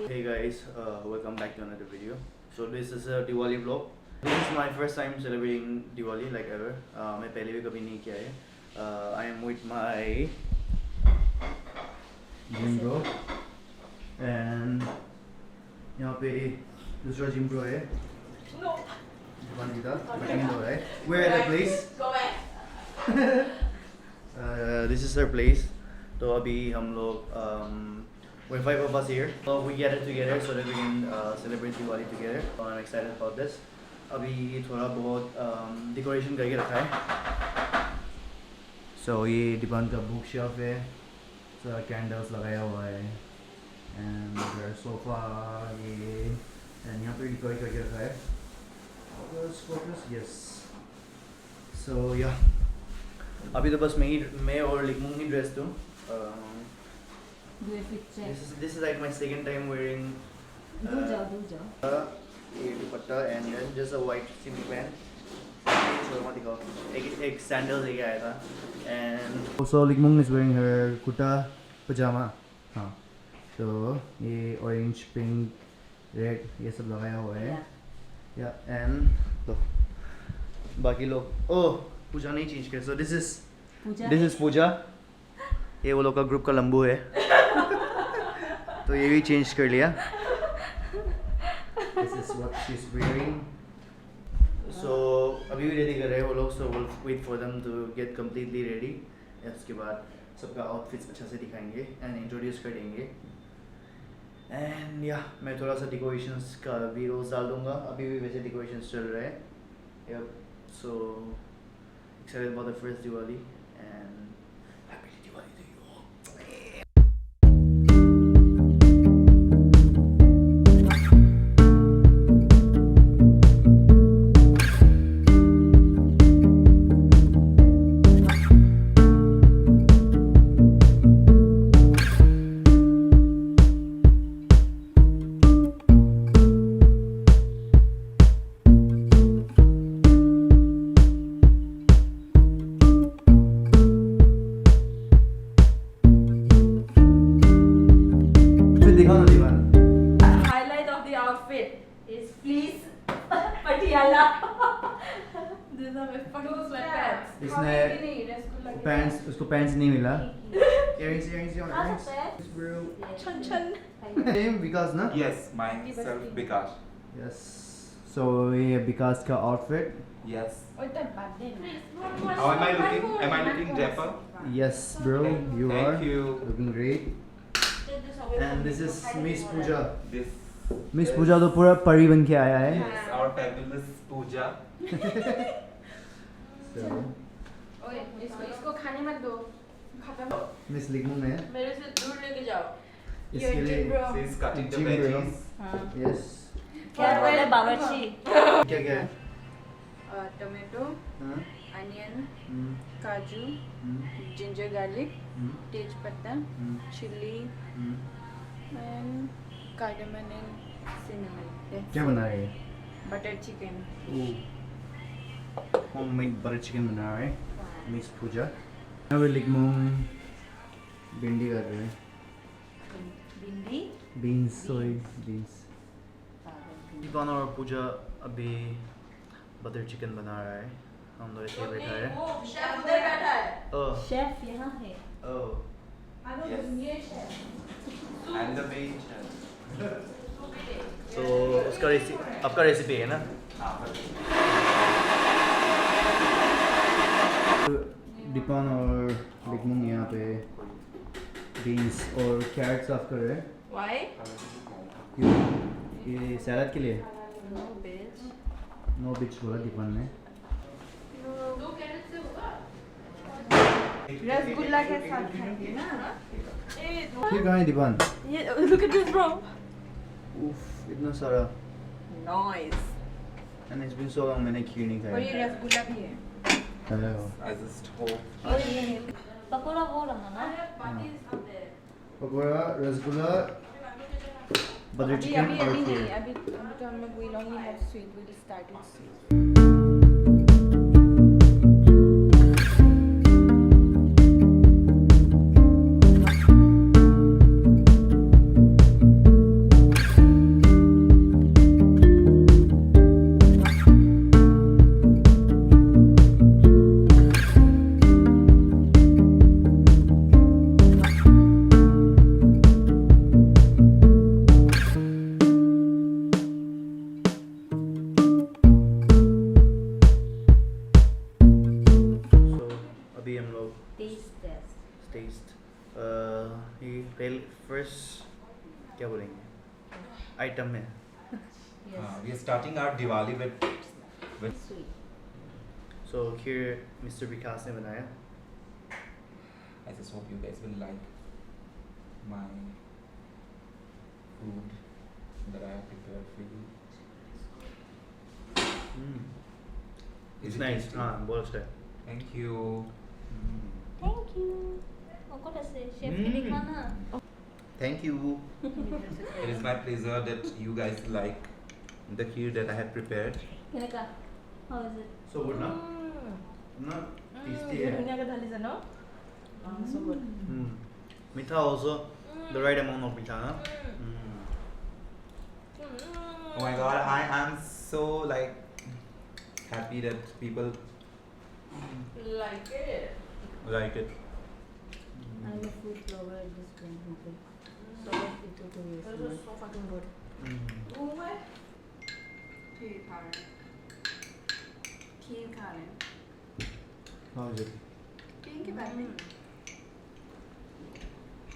Hey guys, welcome back to another video. So this is a Diwali vlog. This is my first time celebrating Diwali like ever. मैं पहले भी कभी नहीं किया है. I am with my gym bro and यहाँ पे दूसरा gym bro है. No. We're at a place. Go back. This is our place. तो अभी हम लोग we're 5 of us here. So we gathered together so that we can celebrate Diwali together. So I'm excited about this. अभी थोड़ा बहुत decoration करके रखा है. So ये दीपान का book shelf है. So candles लगाया हुआ है. And there's sofa ये and यहाँ पे decorate करके रखा है. Focus, yes. So yeah. अभी तो बस मैं और लिखूंगी ही ड्रेस दूँ. This is like my second time wearing ये दुपट्टा and then just a white simple pant. एक sandal लेके आया था and also Ligmung is wearing her kurta pajama. हाँ तो ये orange, pink, red ये सब लगाया हुआ है. Yeah and तो बाकी लोग पूजा नहीं चेंज कर. So this is पूजा. ये वो लोग का ग्रुप का लंबू है. तो ये भी चेंज कर लिया. This is what she's wearing. So अभी भी रेडी कर रहे हैं वो लोग. So we'll wait for them to get completely ready. उसके बाद सबका आउटफिट्स अच्छा से दिखाएंगे and introduce कर देंगे. And yeah, मैं थोड़ा सा decorations का भी रोज डाल दूँगा. अभी भी वैसे decorations चल रहे हैं. Yep. So excited about the first Diwali and happy Diwali to you all. Highlight of the outfit is fleece patiala. These are my fucking sweatpants. इसने pants उसको pants नहीं मिला. Earrings. Bro. Chan. Name Vikas na? Yes, myself Bikash. Yes. So ये विकास का outfit. Yes. Oh, that bad then. How am I looking? Am I looking dapper? Yes, bro. You are Thank you. looking great. And this is Miss Pooja. This Miss Pooja तो पूरा परी बन के आया है. is our fabulous Pooja. So ओए इसको खाने मत दो. खत्म. Miss लिखूँ मैं. मेरे से दूर लेके जाओ. इसके लिए She is cutting the Gym bro. veggies. Yes. क्या बोले बावर्ची? क्या है? टोमेटो, हाँ. अनियन, हम्म. काजू, हम्म. जिंजर गार्लिक, हम्म. तेजपत्ता, हम्म. चिल्ली हम्म. And cardamom and cinnamon. क्या बना रहे हैं? Butter chicken. Homemade butter chicken बना रहे हैं. Miss Pooja. अब लिखूँ भिंडी कर रहे हैं. भिंडी? Beans, soy beans. दीपान और पूजा अभी बटर चिकन बना रहा है. हम लोग ऐसे बैठा है. शेफ उधर बैठा है. शेफ यहाँ है. Oh. Yes. ये chef. And the main chef. So उसका आपका रेसिपी है ना? दीपान और लिखूँ यहाँ पे बीन्स और कैरेट साफ कर रहे हैं. Why? क्यों? ये सैलड के लिए. No veg. नो बिच बोला दीपान ने. दो कैरेट से होगा. रसगुल्ला के साथ खाएंगे ना. फिर कहाँ है दीपान? Look at this, bro. उफ इतना सारा. Nice. And it's been so long मैंने खीर नहीं और खाया. ये रसगुल्ला भी है. Hello. I just hope. Pakora वो रहा ना. पकोड़ा, रसगुल्ला, बटर अभी चिकन और नहीं. खीर. अभी तो हम लोग we only have sweet. We just started sweet. अभी हम लोग टेस्ट टेस्ट टेस्ट ये पहले फर्स्ट क्या बोलेंगे आइटम में We are starting our Diwali with sweet so kheer mister Vikas ने बनाया I just hope you guys will like my food that I have prepared for you. Is it's it nice tasty? हाँ बहुत अच्छा है Thank you. Thank you और कौन से chef के दिखाना thank you It is my pleasure that you guys like the kheer that I have prepared. केने का how is it so good ना ना टेस्टी है धनिया का धाली से no? So good. मीठा also the right amount of मीठा ना Oh my god, I am so like happy that people Like it. like it. I am a food lover at this point so it to This west is so fucking good. Oh my. खीर खा रहे हैं. खीर खा रहे हैं. how is it खीर के बाद में.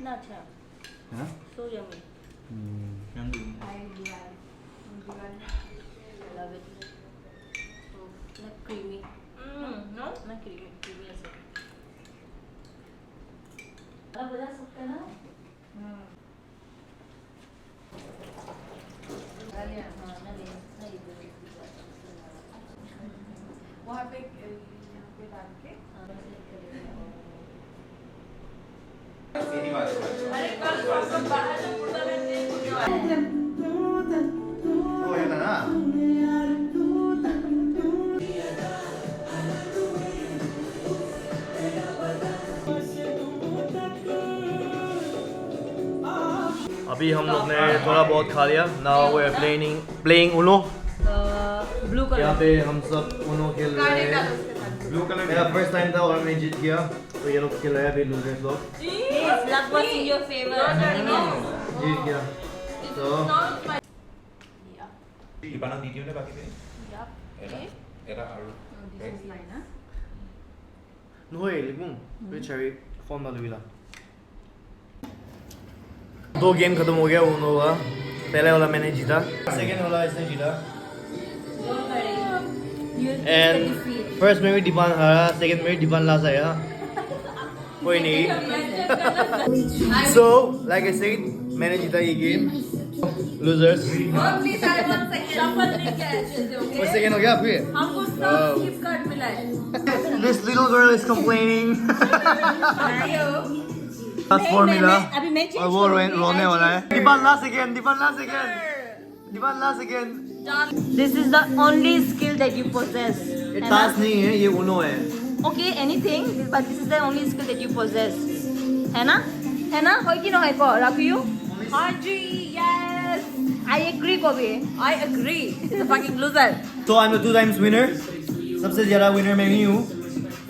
ना अच्छा हाँ so yummy Can do. I Diwali. Love it so ना क्रीमी No? ना क्रीमी क्रीमी ऐसे आप बजा सकते हैं ना हाँ ना ले ना इधर वहाँ पे यहाँ पे डाल के. अरे कल सब बाहर से कुर्ता पहनते oh yun na अभी हम लोग ने थोड़ा बहुत खा लिया now we are playing Uno blue यहाँ कलर पे हम सब उनो खेल रहे हैं Blue color. मेरा फर्स्ट टाइम था और मैं जीत गया तो ये लोग खेल रहे हैं अभी लूजर्स लोग Yes, luck was in your favor. जीत गया तो Ipanang dito na bakit eh? Era. Era aru. This is mine, huh? नोए लिखूं फिर चेरी फॉर्म डाल दूँगा दो गेम खत्म हो गया उनो का पहले वाला मैंने जीता सेकंड वाला इसने जीता Don't worry. You and defeat. First में भी दीपान हारा सेकंड में भी दीपान लास्ट आया कोई नहीं सो लाइक आई सेड मैंने जीता ये game losers Oh, please, I want second. Shuffle नहीं किया है अच्छे से, okay? और सेकंड हो गया फिर हमको सब gift card मिला है. This little girl is complaining Last formula अभी मैं change और वो करूंगी. रोने वाला है Deepan last second Deepan last second Deepan last second This is the only skill that you possess. ये है टास्क ना? नहीं है ये उनो है Okay, anything, but this is the only skill that you possess. है ना? है ना? होय कि নহয় क राखियो? हाँ जी, yes. I agree कभी. I agree. He's a fucking loser. तो I am the 2 times winner सबसे ज्यादा विनर मैं ही हूँ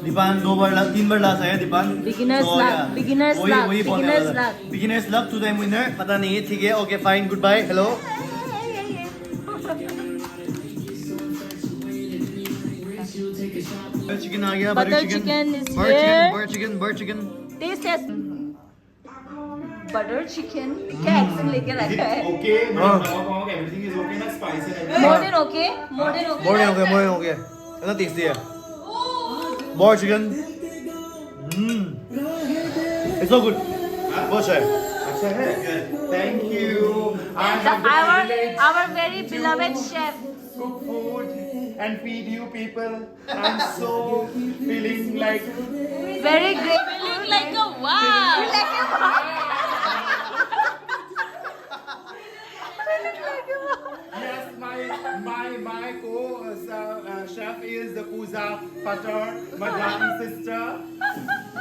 दीपान 3 बार लास्ट आया दीपान Beginner's तो luck, yeah, beginner's वही- luck, वही बोलने beginner's वाला था। luck. beginner's luck 2 time winner पता नहीं है ठीक है okay fine good bye hello butter chicken आ गया Butter chicken is butter here. Chicken butter chicken Taste test. Butter chicken. क्या accent लेके रखा है? Okay, हाँ। everything is okay na spicy and everything. More than okay. More than okay. मोर हो गया इतना टेस्टी है butter chicken it's so good बहुत अच्छा है अच्छा है? Thank you. I The, have the privilege our very beloved chef. to cook food and feed you people. I'm so feeling like Very great. Feeling like a wow. yes, my chef is the Pooja Patar, my darling sister.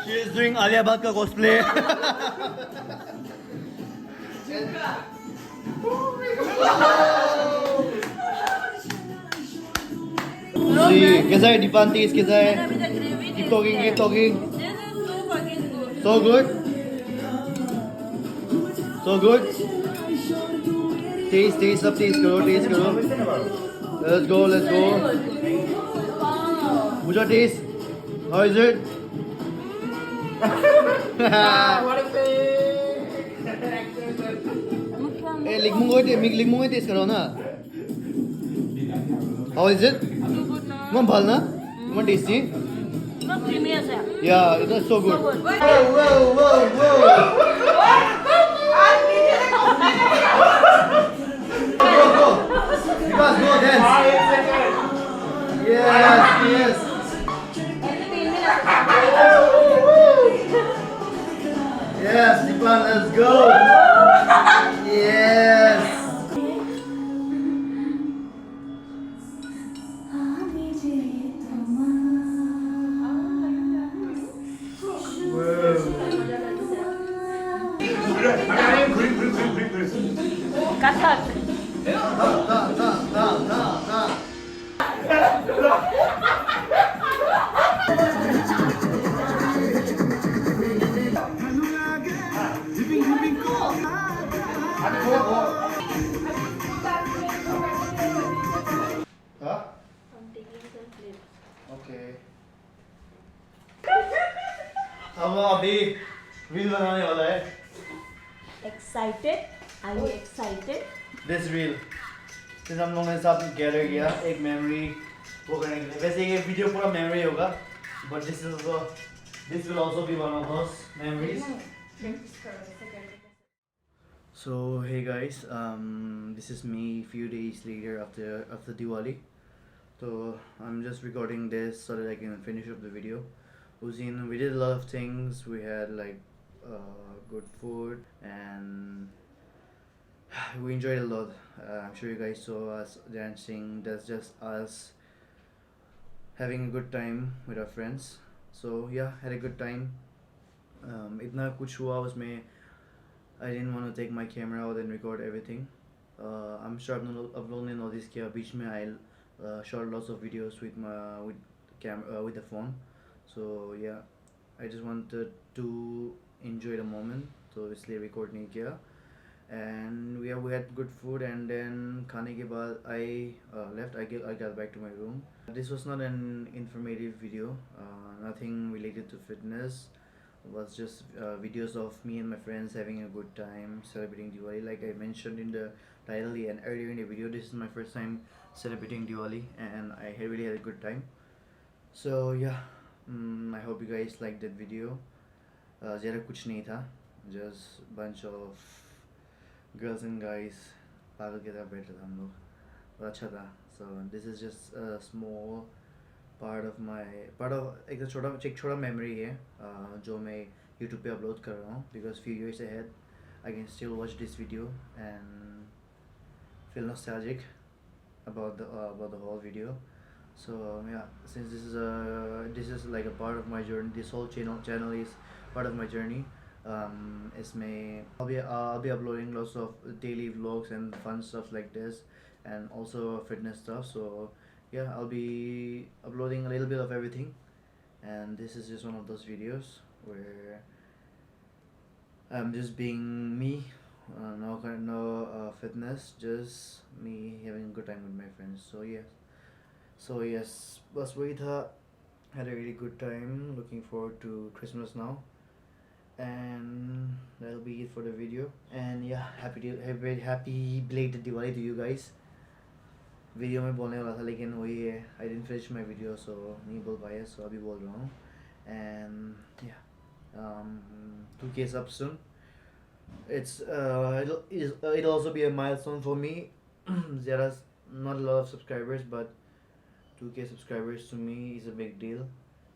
She is doing Alia Bhatt का cosplay see कैसा है दीपान taste कैसा है keep talking This is so fucking good. so good taste सब taste करो let's go Wow. Pooja taste how is it What a Eh, lik mo taste karo na. How is it? Too good na. Man bhal na? Man tasty? Not creamy as well. Yeah, it was so good. So good. Whoa. Go. You guys go dance. Yes. Yes, Nipan, let's go. Yes. Kathak. Huh? I'm taking some clips. Okay. अब अभी reel बनाने वाला है. Excited? Are you excited? This reel. फिर हम लोगों ने साथ गैदर किया एक मेमोरी वो करने के लिए. वैसे ये वीडियो पूरा मेमोरी होगा, but this will also be one of those memories. So hey guys, this is me few days later after Diwali. So I'm just recording this so that I can finish up the video. We did a lot of things. We had like good food and we enjoyed a lot. I'm sure you guys saw us dancing. That's just us having a good time with our friends. So yeah, had a good time. इतना कुछ हुआ उसमें. I didn't want to take my camera out and record everything. I'm sure आप लोगों ने notice किया बीच में I shot lots of videos with the phone. So yeah, I just wanted to enjoy the moment. So इसलिए record नहीं किया. And we had good food, and then खाने के बाद I left. I got back to my room. This was not an informative video. Nothing related to fitness. It was just videos of me and my friends having a good time celebrating Diwali. Like I mentioned in the title and earlier in the video, this is my first time celebrating Diwali, and I really had a good time. So yeah, I hope you guys liked that video. ज़्यादा कुछ नहीं था, just bunch of girls and guys पागल के साथ बैठे थे हम लोग, और अच्छा था. So this is just a small part of एक छोटा memory है जो मैं YouTube पे upload कर रहा हूँ, because few years ahead I can still watch this video and feel nostalgic about the whole video. So yeah, since this is like a part of my journey, this whole channel is part of my journey. I'll be uploading lots of daily vlogs and fun stuff like this, and also fitness stuff. So yeah, I'll be uploading a little bit of everything, and this is just one of those videos where I'm just being me. No fitness, just me having a good time with my friends. So yes, bas wahi tha. Had a really good time. Looking forward to Christmas now, and that'll be it for the video. And yeah, happy belated Diwali to you guys. Video में बोलने वाला था लेकिन वही है, I didn't finish my video, so नहीं बोल पाया, so अभी बोल रहा हूँ. And yeah, 2K subs soon. It'll also be a milestone for me. There's not a lot of subscribers, but 2K subscribers to me is a big deal,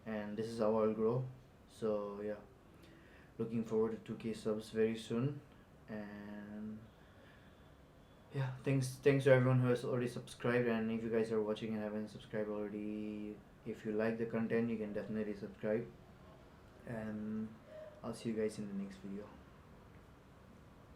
and this is how I'll grow. So yeah, looking forward to 2K subs very soon. And yeah, thanks to everyone who has already subscribed, and if you guys are watching and haven't subscribed already, if you like the content, you can definitely subscribe, and I'll see you guys in the next video.